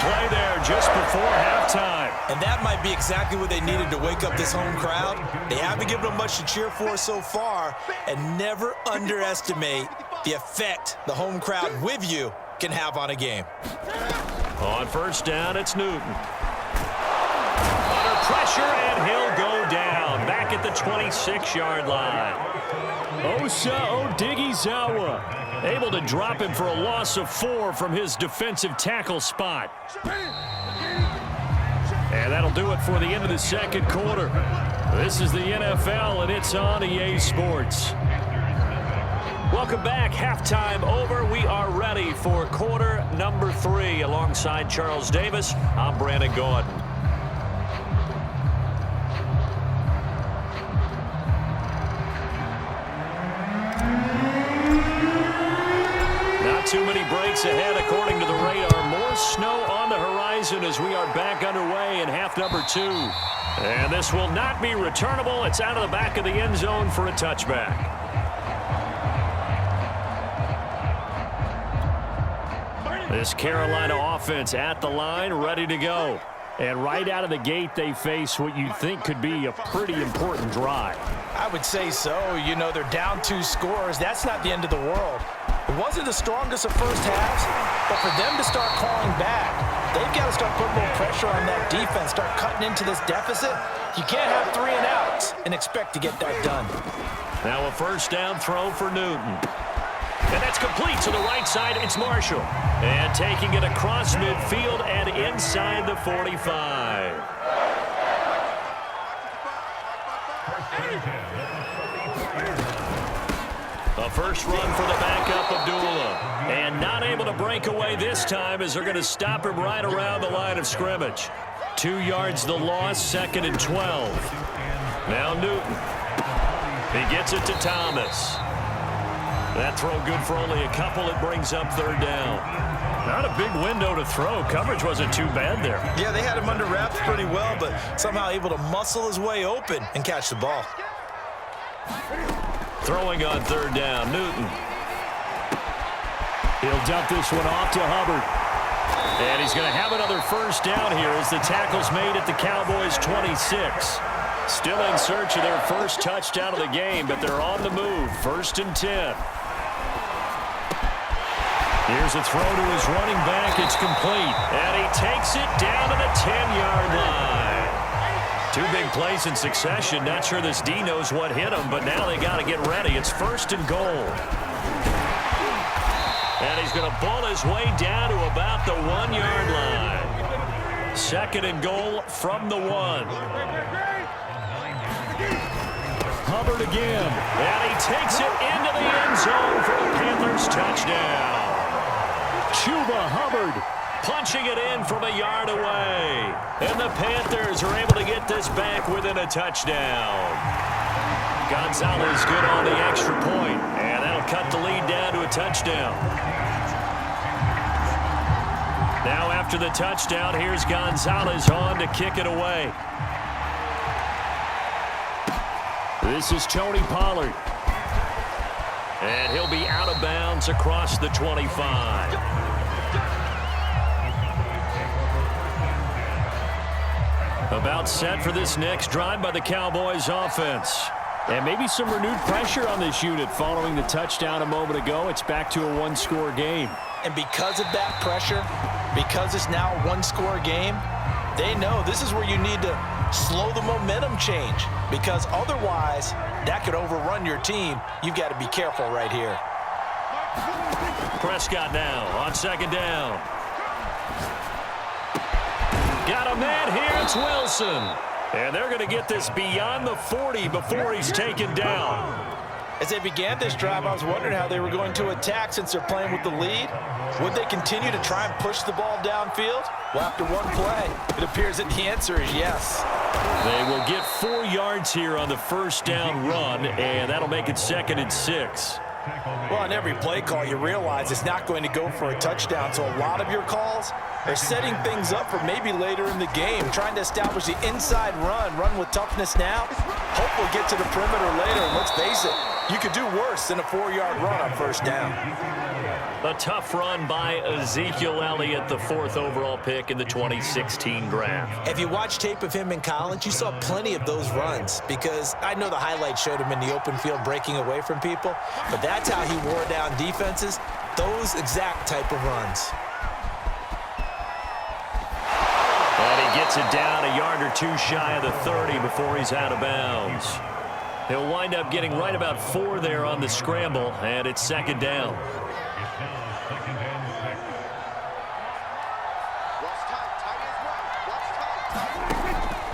play there just before halftime. And that might be exactly what they needed to wake up this home crowd. They haven't given them much to cheer for so far, and never underestimate the effect the home crowd with you can have on a game. On first down, it's Newton. Under pressure, and he'll go down. Back at the 26-yard line. Osa Odighizuwa able to drop him for a loss of 4 from his defensive tackle spot. And that'll do it for the end of the second quarter. This is the NFL, and it's on EA Sports. Welcome back. Halftime over. We are ready for quarter number 3. Alongside Charles Davis, I'm Brandon Gordon. Not too many breaks ahead according to the radar. More snow on the horizon as we are back underway in half number 2. And this will not be returnable. It's out of the back of the end zone for a touchback. This Carolina offense at the line, ready to go. And right out of the gate, they face what you think could be a pretty important drive. I would say so. You know, they're down 2 scores. That's not the end of the world. It wasn't the strongest of first halves, but for them to start calling back, they've got to start putting more pressure on that defense, start cutting into this deficit. You can't have 3 and outs and expect to get that done. Now a first down throw for Newton. And that's complete to the right side. It's Marshall. And taking it across midfield and inside the 45. A first run for the backup, Abdullah. And not able to break away this time as they're going to stop him right around the line of scrimmage. 2 yards the loss, 2nd and 12. Now Newton. He gets it to Thomas. That throw good for only a couple. It brings up 3rd down. Not a big window to throw. Coverage wasn't too bad there. Yeah, they had him under wraps pretty well, but somehow able to muscle his way open and catch the ball. Throwing on 3rd down, Newton. He'll dump this one off to Hubbard. And he's going to have another first down here as the tackle's made at the Cowboys' 26. Still in search of their first touchdown of the game, but they're on the move. 1st and 10. Here's a throw to his running back. It's complete. And he takes it down to the 10-yard line. 2 big plays in succession. Not sure this D knows what hit him, but now they got to get ready. It's 1st and goal. And he's going to ball his way down to about the 1-yard line. 2nd and goal from the 1. Hubbard again. And he takes it into the end zone for the Panthers touchdown. Chuba Hubbard punching it in from a yard away. And the Panthers are able to get this back within a touchdown. Gonzalez good on the extra point. And that'll cut the lead down to a touchdown. Now after the touchdown, here's Gonzalez on to kick it away. This is Tony Pollard. And he'll be out of bounds across the 25. About set for this next drive by the Cowboys offense. And maybe some renewed pressure on this unit following the touchdown a moment ago. It's back to a 1-score game. And because of that pressure, because it's now a 1-score game, they know this is where you need to slow the momentum change, because otherwise that could overrun your team. You've got to be careful right here. Prescott now on 2nd down. Got a man here. It's Wilson. And they're going to get this beyond the 40 before he's taken down. As they began this drive, I was wondering how they were going to attack since they're playing with the lead. Would they continue to try and push the ball downfield? Well, after one play, it appears that the answer is yes. They will get 4 yards here on the first down run, and that'll make it 2nd and 6. Well, on every play call, you realize it's not going to go for a touchdown, so a lot of your calls are setting things up for maybe later in the game, trying to establish the inside run with toughness now. Hopefully get to the perimeter later, and let's face it, You could do worse than a 4-yard run on first down. A tough run by Ezekiel Elliott, the 4th overall pick in the 2016 draft. If you watch tape of him in college, you saw plenty of those runs because I know the highlights showed him in the open field breaking away from people, but that's how he wore down defenses, those exact type of runs. And he gets it down a yard or two shy of the 30 before he's out of bounds. He'll wind up getting right about 4 there on the scramble, and it's 2nd down.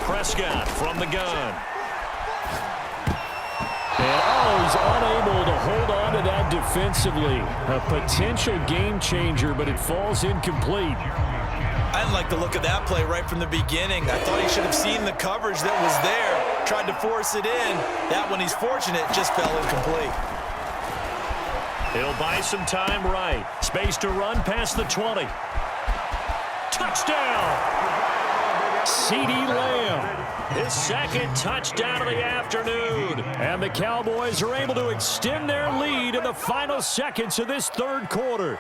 Prescott from the gun. And, he's unable to hold on to that defensively. A potential game changer, but it falls incomplete. I didn't like the look of that play right from the beginning. I thought he should have seen the coverage that was there, tried to force it in. That one, he's fortunate, just fell incomplete. He'll buy some time right. Space to run past the 20. Touchdown! CeeDee Lamb, his 2nd touchdown of the afternoon. And the Cowboys are able to extend their lead in the final seconds of this 3rd quarter.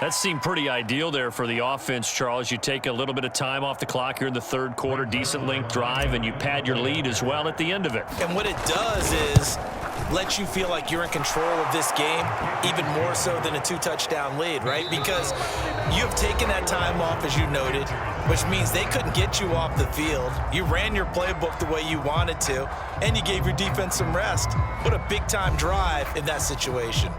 That seemed pretty ideal there for the offense, Charles. You take a little bit of time off the clock here in the 3rd quarter, decent length drive, and you pad your lead as well at the end of it. And what it does is let you feel like you're in control of this game, even more so than a 2-touchdown lead, right? Because you've taken that time off, as you noted, which means they couldn't get you off the field. You ran your playbook the way you wanted to, and you gave your defense some rest. What a big-time drive in that situation.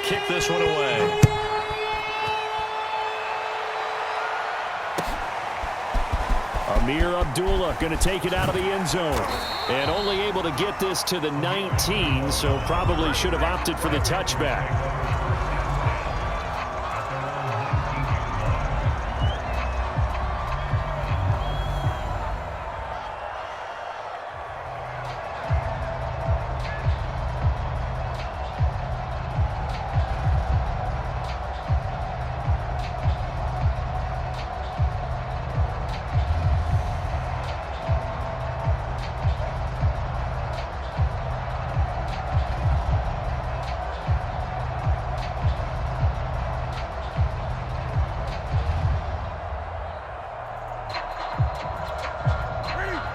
Kick this one away. Amir Abdullah going to take it out of the end zone. And only able to get this to the 19, so probably should have opted for the touchback.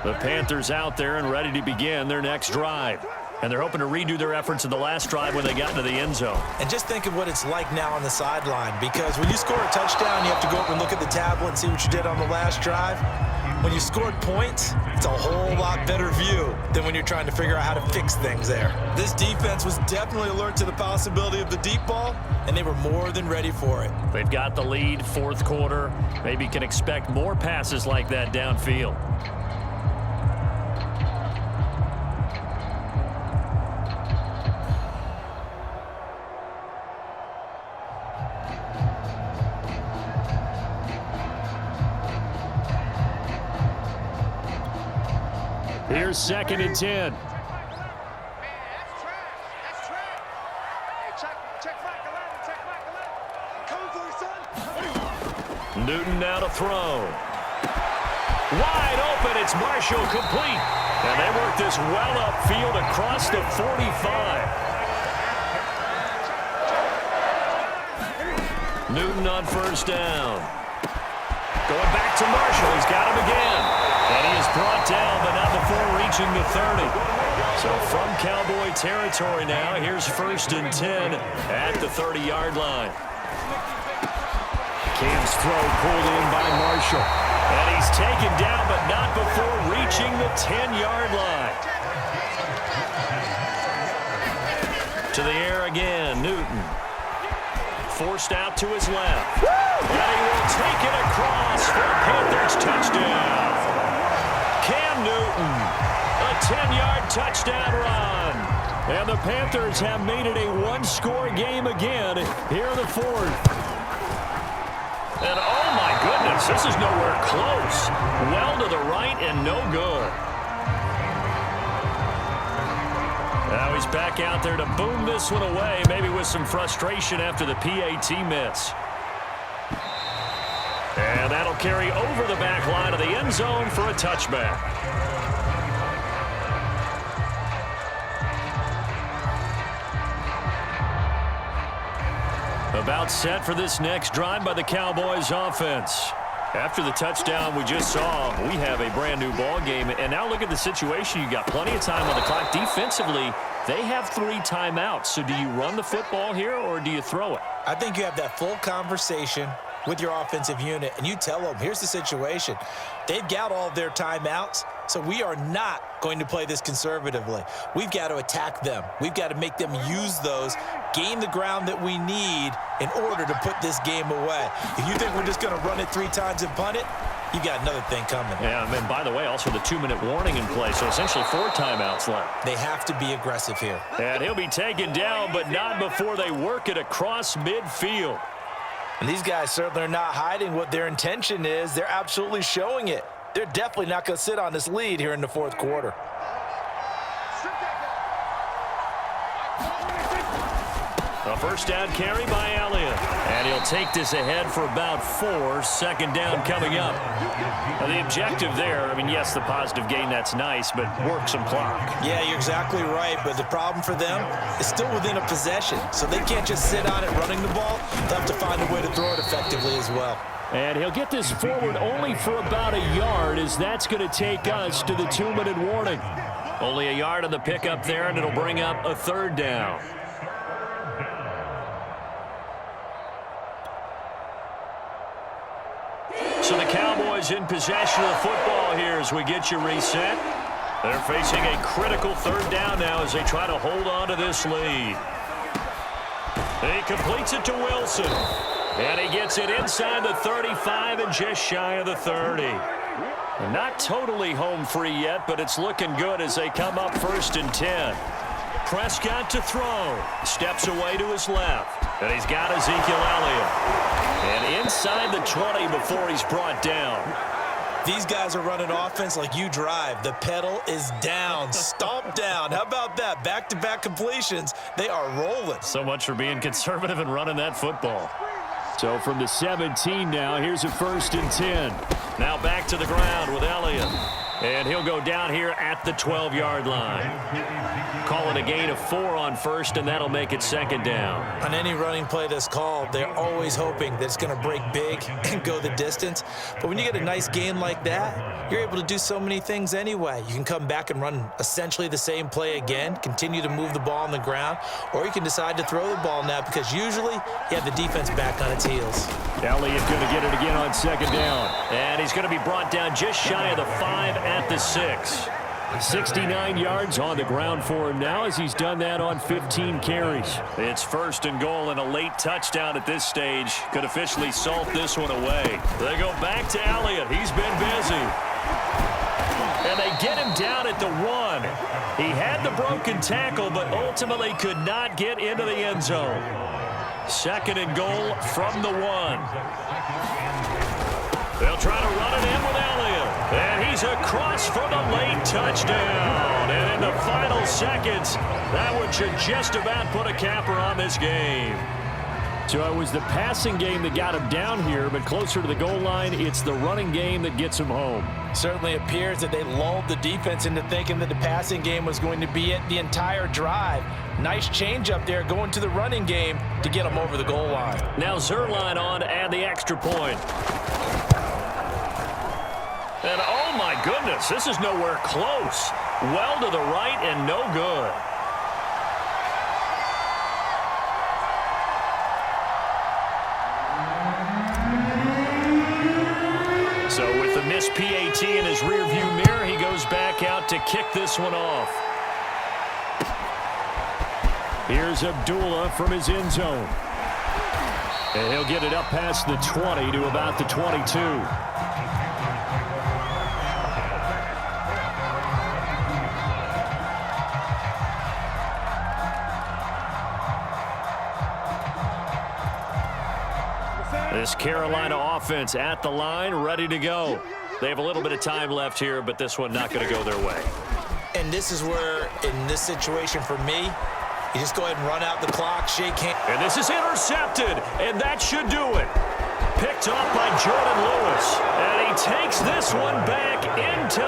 The Panthers out there and ready to begin their next drive. And they're hoping to redo their efforts in the last drive when they got into the end zone. And just think of what it's like now on the sideline, because when you score a touchdown, you have to go up and look at the tablet and see what you did on the last drive. When you scored points, it's a whole lot better view than when you're trying to figure out how to fix things there. This defense was definitely alert to the possibility of the deep ball, and they were more than ready for it. They've got the lead, 4th quarter. Maybe can expect more passes like that downfield. Here's 2nd and 10. Newton now to throw. Wide open, it's Marshall, complete. And they work this well upfield across the 45. Newton on first down. Going back to Marshall, he's got him again. And he is brought down, but not before reaching the 30. So from Cowboy territory now, here's 1st and 10 at the 30-yard line. Cam's throw pulled in by Marshall. And he's taken down, but not before reaching the 10-yard line. To the air again, Newton. Forced out to his left. And he will take it across for a Panthers touchdown. Cam Newton, a 10-yard touchdown run. And the Panthers have made it a one-score game again here in the 4th. And oh my goodness, this is nowhere close. Well to the right and no good. Now he's back out there to boom this one away, maybe with some frustration after the PAT miss. And that'll carry over the back line of the end zone for a touchback. About set for this next drive by the Cowboys offense. After the touchdown we just saw, we have a brand new ball game. And now look at the situation. You got plenty of time on the clock. Defensively, they have 3 timeouts. So do you run the football here or do you throw it? I think you have that full conversation with your offensive unit, and you tell them, here's the situation. They've got all of their timeouts, so we are not going to play this conservatively. We've got to attack them. We've got to make them use those, gain the ground that we need in order to put this game away. If you think we're just going to run it 3 times and punt it, you got another thing coming. Yeah, and by the way, also the 2-minute warning in play, so essentially 4 timeouts left. They have to be aggressive here. And he'll be taken down, but not before they work it across midfield. And these guys certainly are not hiding what their intention is. They're absolutely showing it. They're definitely not going to sit on this lead here in the 4th quarter. A first down carry by Elliott. And he'll take this ahead for about 4. Second down coming up. Now the objective there, I mean, yes, the positive gain, that's nice, but work some clock. Yeah, you're exactly right, but the problem for them is still within a possession, so they can't just sit on it running the ball. They'll have to find a way to throw it effectively as well. And he'll get this forward only for about a yard, as that's going to take us to the 2-minute warning. Only a yard on the pickup there, and it'll bring up a 3rd down. So the Cowboys in possession of the football here as we get you reset. They're facing a critical 3rd down now as they try to hold on to this lead. He completes it to Wilson. And he gets it inside the 35 and just shy of the 30. Not totally home free yet, but it's looking good as they come up 1st and 10. Prescott to throw. Steps away to his left. And he's got Ezekiel Elliott. And inside the 20 before he's brought down. These guys are running offense like you drive. The pedal is down, stomped down. How about that? Back-to-back completions. They are rolling. So much for being conservative and running that football. So from the 17 now, here's a 1st and 10. Now back to the ground with Elliott. And he'll go down here at the 12-yard line. Call it a gain of 4 on 1st, and that'll make it 2nd down. On any running play that's called, they're always hoping that it's going to break big and go the distance. But when you get a nice gain like that, you're able to do so many things anyway. You can come back and run essentially the same play again, continue to move the ball on the ground, or you can decide to throw the ball now because usually you have the defense back on its heels. Elliott going to get it again on 2nd down. And he's going to be brought down just shy of the 5 at the 6. 69 yards on the ground for him now as he's done that on 15 carries. It's 1st and goal and a late touchdown at this stage. Could officially salt this one away. They go back to Elliott. He's been busy. And they get him down at the 1. He had the broken tackle, but ultimately could not get into the end zone. 2nd and goal from the 1. They'll try to run it in with Elliott. And he's across for the late touchdown. And in the final seconds, that one should just about put a capper on this game. So it was the passing game that got him down here, but closer to the goal line, it's the running game that gets him home. Certainly appears that they lulled the defense into thinking that the passing game was going to be it the entire drive. Nice change up there going to the running game to get them over the goal line. Now Zerline on to add the extra point. And oh my goodness, this is nowhere close. Well to the right and no good. So with the missed PAT in his rearview mirror, he goes back out to kick this one off. Here's Abdullah from his end zone. And he'll get it up past the 20 to about the 22. This Carolina offense at the line, ready to go. They have a little bit of time left here, but this one not going to go their way. And this is where, in this situation for me, you just go ahead and run out the clock, shake hands. And this is intercepted, and that should do it. Picked off by Jordan Lewis. And he takes this one back into